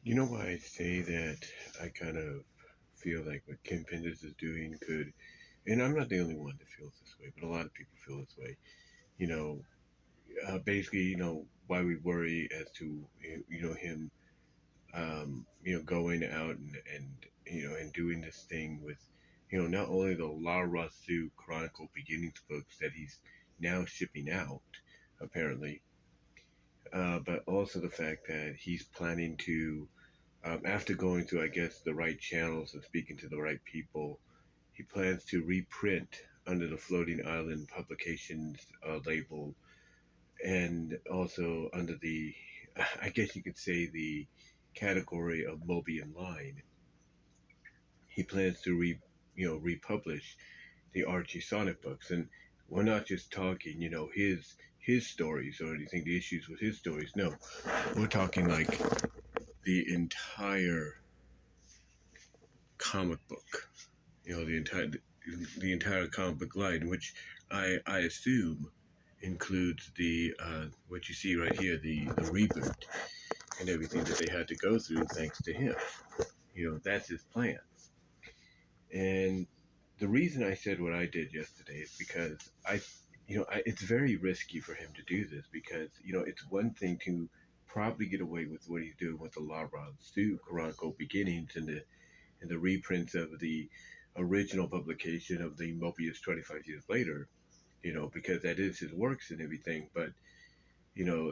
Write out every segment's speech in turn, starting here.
You know why I say that I kind of feel like what Kim Penders is doing could, and I'm not the only one that feels this way, but a lot of people feel this way. You know, basically, why we worry as to, him, going out and doing this thing with, not only the Lara-Su Chronicle Beginnings books that he's now shipping out, apparently, but also the fact that he's planning to, after going through, I guess, the right channels and speaking to the right people, he plans to reprint under the Floating Island Publications label, and also under the, I guess you could say, the category of Mobian Line. He plans to republish the Archie Sonic books, and we're not just talking, his stories or anything, the issues with his stories. No, we're talking like the entire comic book, the entire comic book line, which I assume includes the what you see right here, the reboot and everything that they had to go through thanks to him. That's his plan. And the reason I said what I did yesterday is because it's very risky for him to do this, because it's one thing to probably get away with what he's doing with the Lara-Su Chronicle Beginnings and the reprints of the original publication of the Mobius 25 years later, because that is his works and everything. But,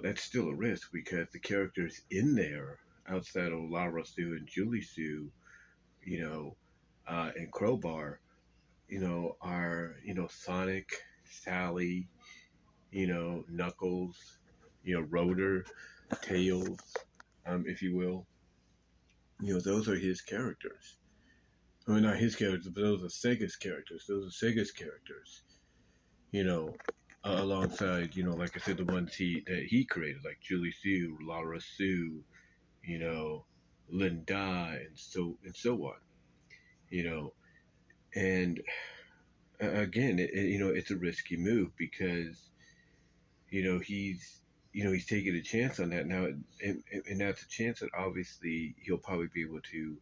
that's still a risk, because the characters in there outside of Lara-Su and Julie-Su, and Crowbar, are, Sonic, Sally, Knuckles, Rotor, Tails, if you will. Those are his characters. Well, not his characters, but those are Sega's characters. Those are Sega's characters. You know, alongside, like I said, the ones that he created, like Julie Sue, Lara-Su, you know, Linda, and so on. You know, and again, it's a risky move, because he's taking a chance on that now, and that's a chance that obviously he'll probably be able to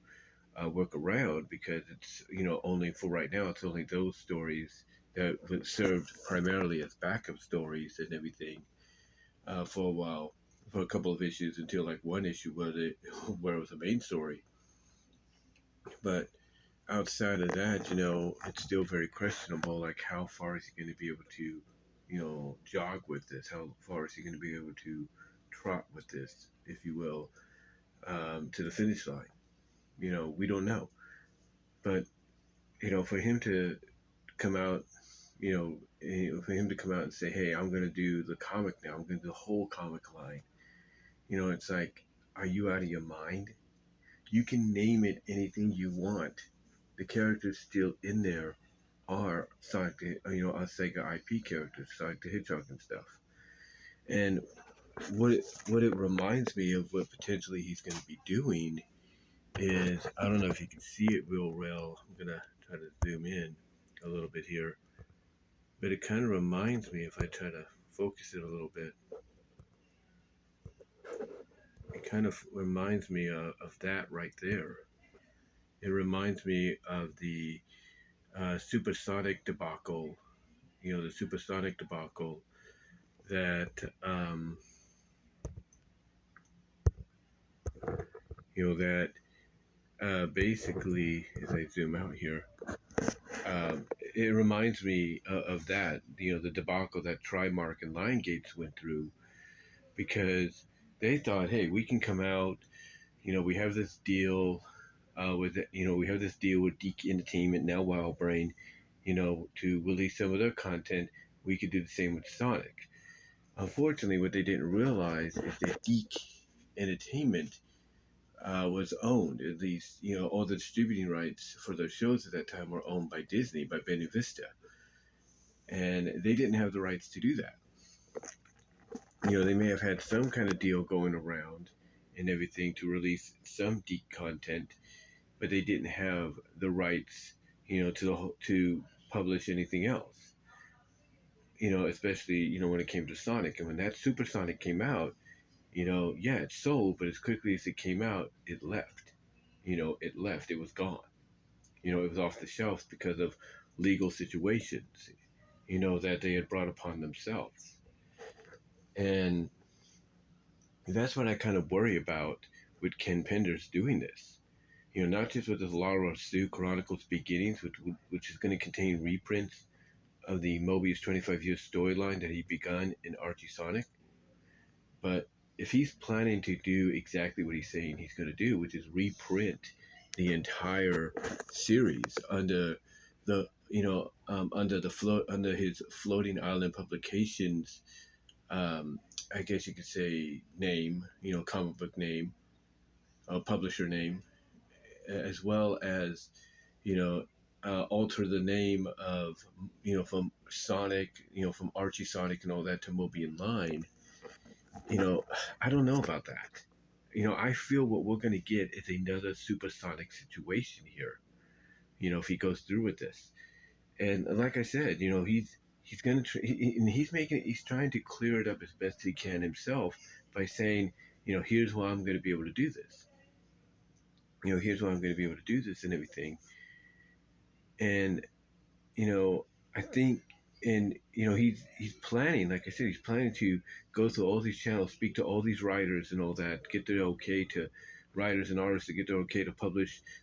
work around, because it's only for right now. It's only those stories that would served primarily as backup stories and everything for a while, for a couple of issues, until like one issue where it was a main story. But outside of that, it's still very questionable. Like, how far is he going to be able to, jog with this? How far is he going to be able to trot with this, if you will, to the finish line? We don't know. But for him to come out, for him to come out and say, "Hey, I'm going to do the comic now. I'm going to do the whole comic line." It's like, are you out of your mind? You can name it anything you want. The characters still in there are Sonic, our Sega IP characters, Sonic the Hedgehog and stuff. And what it reminds me of, what potentially he's going to be doing, is, I don't know if you can see it real well. I'm gonna try to zoom in a little bit here, but it kind of reminds me, if I try to focus it a little bit, it kind of reminds me of that right there. It reminds me of the Supersonic debacle, the Supersonic debacle that, basically, as I zoom out here, it reminds me of that, the debacle that Trimark and Lionsgate went through, because they thought, hey, we can come out, we have this deal we have this deal with Geek Entertainment, now Wildbrain, to release some of their content. We could do the same with Sonic. Unfortunately, what they didn't realize is that Geek Entertainment was owned, at least, all the distributing rights for their shows at that time were owned by Disney, by Benny Vista. And they didn't have the rights to do that. They may have had some kind of deal going around and everything to release some Geek content, but they didn't have the rights, to publish anything else. Especially, when it came to Sonic. And when that Supersonic came out, Yeah, it sold, but as quickly as it came out, it left. It left. It was gone. It was off the shelves because of legal situations, that they had brought upon themselves. And that's what I kind of worry about with Ken Penders doing this. Not just with his Lara-Su Chronicles Beginnings, which is going to contain reprints of the Mobius 25-year storyline that he begun in Archie Sonic, but if he's planning to do exactly what he's saying he's going to do, which is reprint the entire series under the under his floating island publications, I guess you could say name, comic book name, publisher name, as well as alter the name of from Sonic, from Archie Sonic and all that to Mobian Line. I don't know about that. I feel what we're going to get is another Supersonic situation here. If he goes through with this, and like I said, he's going to and he's trying to clear it up as best he can himself by saying, here's why I'm going to be able to do this. Here's why I'm going to be able to do this and everything. And I think, and he's planning, like I said, he's planning to go through all these channels, speak to all these writers and all that, get their okay to writers and artists to get their okay to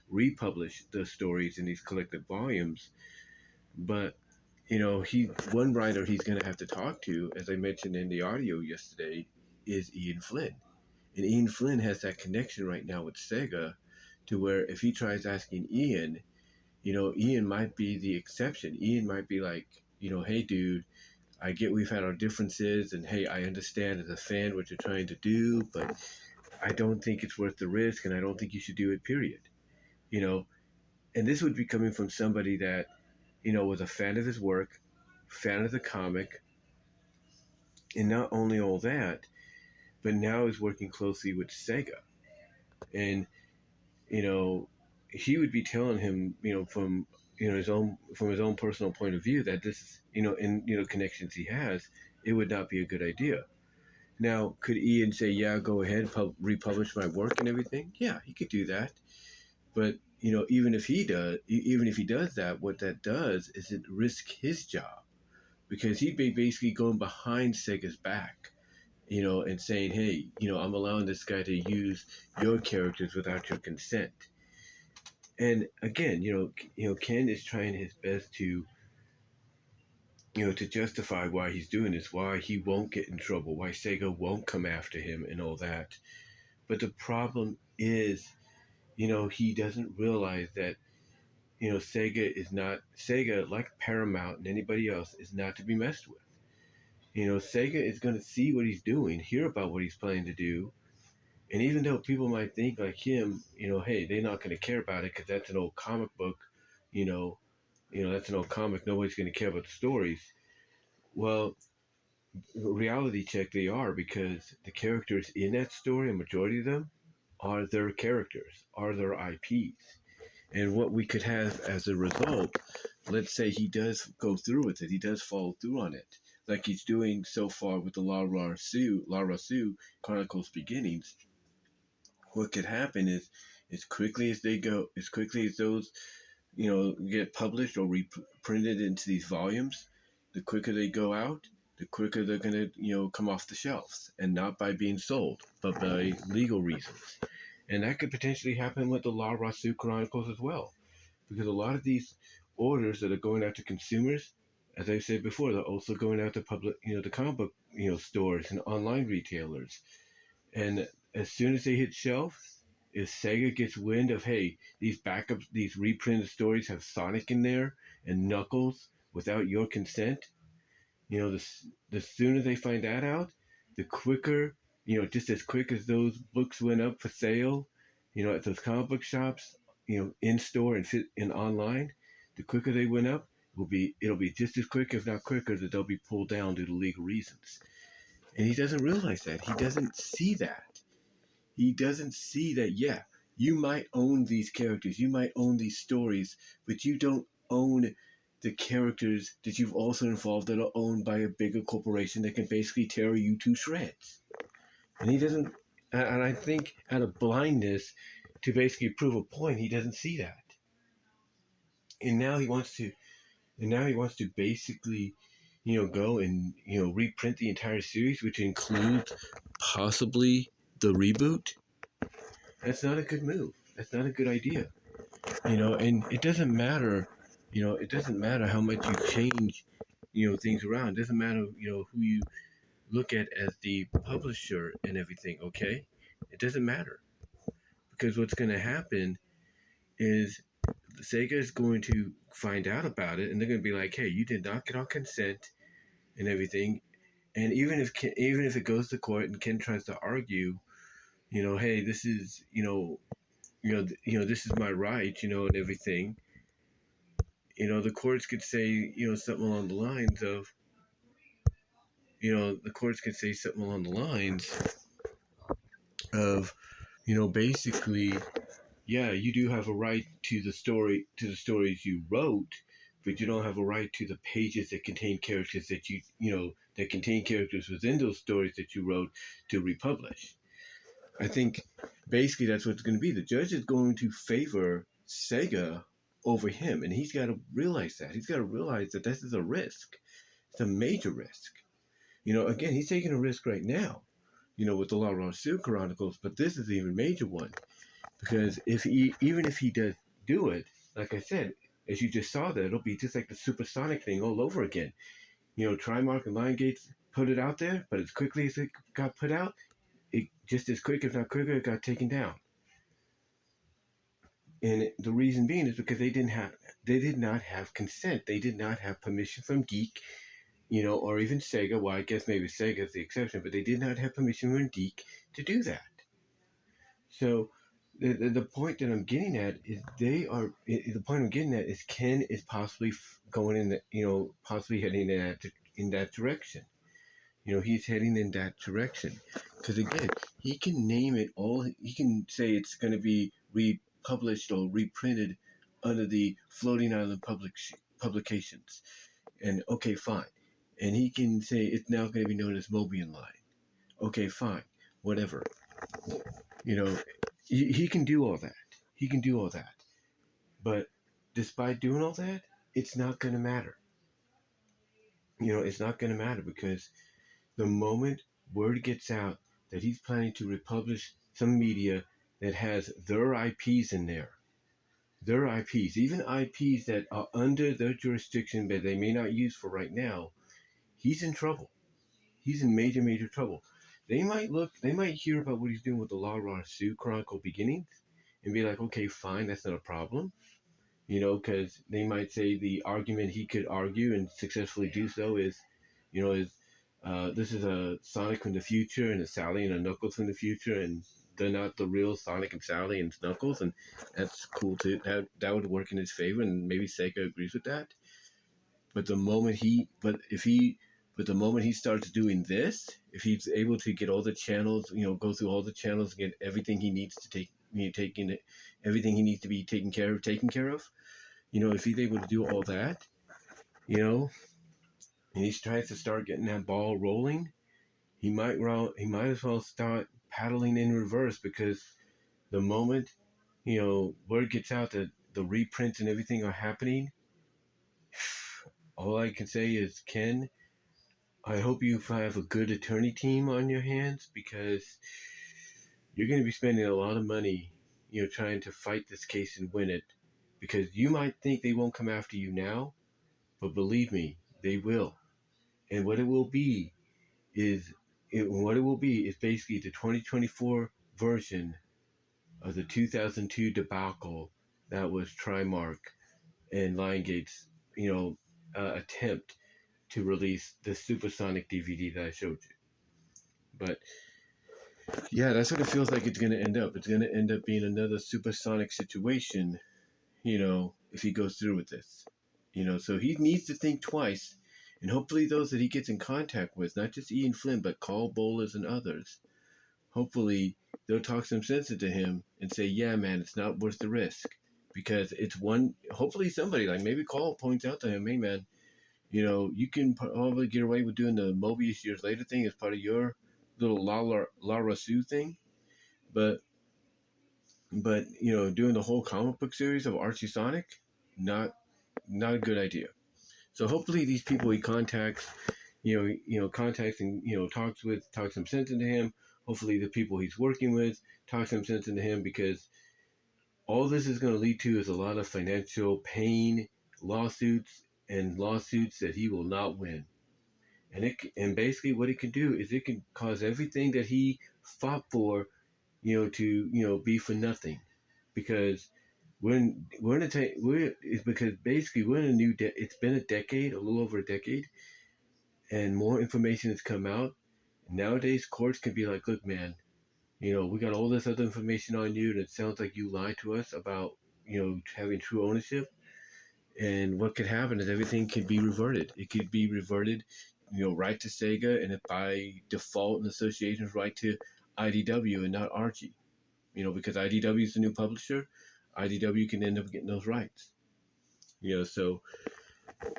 republish the stories in these collected volumes. But one writer he's going to have to talk to, as I mentioned in the audio yesterday, is Ian Flynn. And Ian Flynn has that connection right now with Sega, to where if he tries asking Ian, Ian might be the exception. Ian might be like, hey, dude, I get we've had our differences, and hey, I understand as a fan what you're trying to do, but I don't think it's worth the risk, and I don't think you should do it, period. And this would be coming from somebody that, was a fan of his work, fan of the comic, and not only all that, but now is working closely with Sega. And, he would be telling him, from his own personal point of view, that this is, in connections he has, it would not be a good idea. Now, could Ian say, yeah, go ahead, republish my work and everything? Yeah, he could do that. But even if he does that, what that does is it risks his job, because he'd be basically going behind Sega's back, and saying, hey, I'm allowing this guy to use your characters without your consent. And again, Ken is trying his best to, to justify why he's doing this, why he won't get in trouble, why Sega won't come after him and all that. But the problem is, he doesn't realize that, Sega, like Paramount and anybody else, is not to be messed with. Sega is going to see what he's doing, hear about what he's planning to do, and even though people might think like him, hey, they're not going to care about it because that's an old comic book, that's an old comic. Nobody's going to care about the stories. Well, reality check, they are, because the characters in that story, a majority of them, are their characters, are their IPs. And what we could have as a result, let's say he does go through with it, he does follow through on it, like he's doing so far with the Lara-Su Chronicles Beginnings. What could happen is, as quickly as those, get published or reprinted into these volumes, the quicker they go out, the quicker they're going to, come off the shelves, and not by being sold, but by legal reasons. And that could potentially happen with the Lara-Su Chronicles as well, because a lot of these orders that are going out to consumers, as I said before, they're also going out to public, the comic book, stores and online retailers. And as soon as they hit shelves, if Sega gets wind of, hey, these reprinted stories have Sonic in there and Knuckles without your consent, the sooner they find that out, the quicker, just as quick as those books went up for sale, at those comic book shops, in store and online, the quicker they went up, it'll be just as quick, if not quicker, that they'll be pulled down due to legal reasons. And he doesn't realize that. He doesn't see that. He doesn't see that, yeah, you might own these characters, you might own these stories, but you don't own the characters that you've also involved that are owned by a bigger corporation that can basically tear you to shreds. And he doesn't, and I think out of blindness to basically prove a point, he doesn't see that. And now he wants to, basically, go and, reprint the entire series, which includes possibly the reboot. That's not a good move. That's not a good idea. And it doesn't matter, how much you change, things around. It doesn't matter, who you look at as the publisher and everything, okay? It doesn't matter. Because what's going to happen is Sega is going to find out about it, and they're going to be like, "Hey, you did not get our consent and everything." And even if it goes to court and Ken tries to argue, "Hey, this is this is my right," and everything. The courts could say something along the lines of, the courts could say something along the lines of, basically, yeah, you do have a right to the stories you wrote, but you don't have a right to the pages that contain characters that contain characters within those stories that you wrote to republish. I think basically that's what it's going to be. The judge is going to favor Sega over him, and he's got to realize that. He's got to realize that this is a risk. It's a major risk. Again, he's taking a risk right now, with the Lara-Su Chronicles, but this is an even major one. Because even if he does do it, like I said, as you just saw that, it'll be just like the Supersonic thing all over again. Trimark and Lionsgate put it out there, but as quickly as it got put out, it just as quick, if not quicker, it got taken down. And the reason being is because they did not have consent. They did not have permission from Geek, or even Sega. Well, I guess maybe Sega is the exception, but they did not have permission from Geek to do that. So the point that I'm getting at is Ken is possibly going in possibly heading in that direction. He's heading in that direction because again, he can name it all. He can say it's going to be republished or reprinted under the Floating Island publications, and okay, fine. And he can say it's now going to be known as Mobian Line. Okay, fine, whatever. He can do all that. He can do all that. But despite doing all that, it's not going to matter. It's not going to matter because the moment word gets out that he's planning to republish some media that has their IPs in there, their IPs, even IPs that are under their jurisdiction but they may not use for right now, he's in trouble. He's in major, major trouble. They might hear about what he's doing with the Lara-Su Chronicle beginnings and be like, okay, fine, that's not a problem. Because they might say the argument he could argue and successfully do so is, this is a Sonic from the future and a Sally and a Knuckles from the future, and they're not the real Sonic and Sally and Knuckles, and that's cool too. That would work in his favor, and maybe Sega agrees with that. But the moment he starts doing this, if he's able to get all the channels, go through all the channels and get everything he needs to everything he needs to be taken care of, if he's able to do all that, and he tries to start getting that ball rolling, he might as well start paddling in reverse because the moment, word gets out that the reprints and everything are happening, all I can say is, Ken, I hope you have a good attorney team on your hands because you're going to be spending a lot of money, trying to fight this case and win it. Because you might think they won't come after you now, but believe me, they will. And what it will be is basically the 2024 version of the 2002 debacle that was Trimark and Lionsgate's, attempt to release the Supersonic DVD that I showed you. But yeah, that's what it feels like it's going to end up. It's going to end up being another Supersonic situation, if he goes through with this. So he needs to think twice, and hopefully those that he gets in contact with, not just Ian Flynn, but Carl Bolas and others, hopefully they'll talk some sense into him and say, yeah, man, it's not worth the risk. Because hopefully somebody, like maybe Carl points out to him, hey, man, you can probably get away with doing the Mobius Years Later thing as part of your little Lara-Su thing, but doing the whole comic book series of Archie Sonic, not not a good idea. So hopefully these people he contacts, contacts and talks some sense into him. Hopefully the people he's working with talk some sense into him, because all this is going to lead to is a lot of financial pain, lawsuits, and lawsuits that he will not win. And basically what it can do is it can cause everything that he fought for, to be for nothing, because we're in a it's because basically we're in a it's been a decade, a little over a decade, and more information has come out. Nowadays, courts can be like, look, man, we got all this other information on you, and it sounds like you lied to us about, having true ownership. And what could happen is everything could be reverted. It could be reverted, right to Sega, and if by default, an association's right to IDW and not Archie. Because IDW is the new publisher, IDW can end up getting those rights. So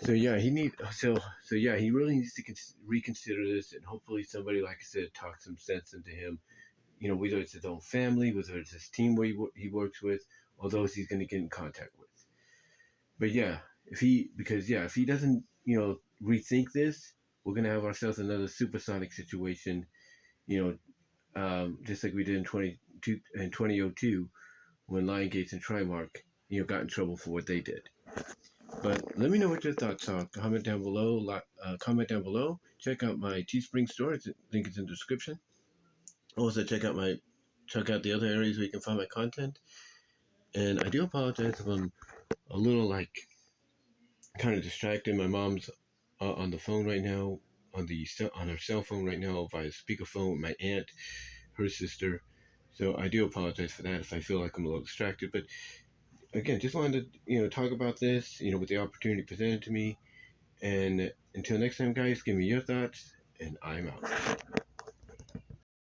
yeah, he really needs to reconsider this, and hopefully somebody, like I said, talks some sense into him. Whether it's his own family, whether it's his team where he works with, or those he's going to get in contact with. But yeah, if he doesn't, rethink this, we're going to have ourselves another Supersonic situation. Just like we did in 2002, when Lionsgate and Trimark, got in trouble for what they did. But let me know what your thoughts are. Comment down below. Check out my Teespring store. Link is in the description. Also, check out the other areas where you can find my content. And I do apologize if I'm a little kind of distracted. My mom's on the phone right now, on her cell phone right now via speakerphone with my aunt, her sister. So I do apologize for that if I feel like I'm a little distracted. But again, just wanted to talk about this, with the opportunity presented to me. And until next time, guys, give me your thoughts, and I'm out.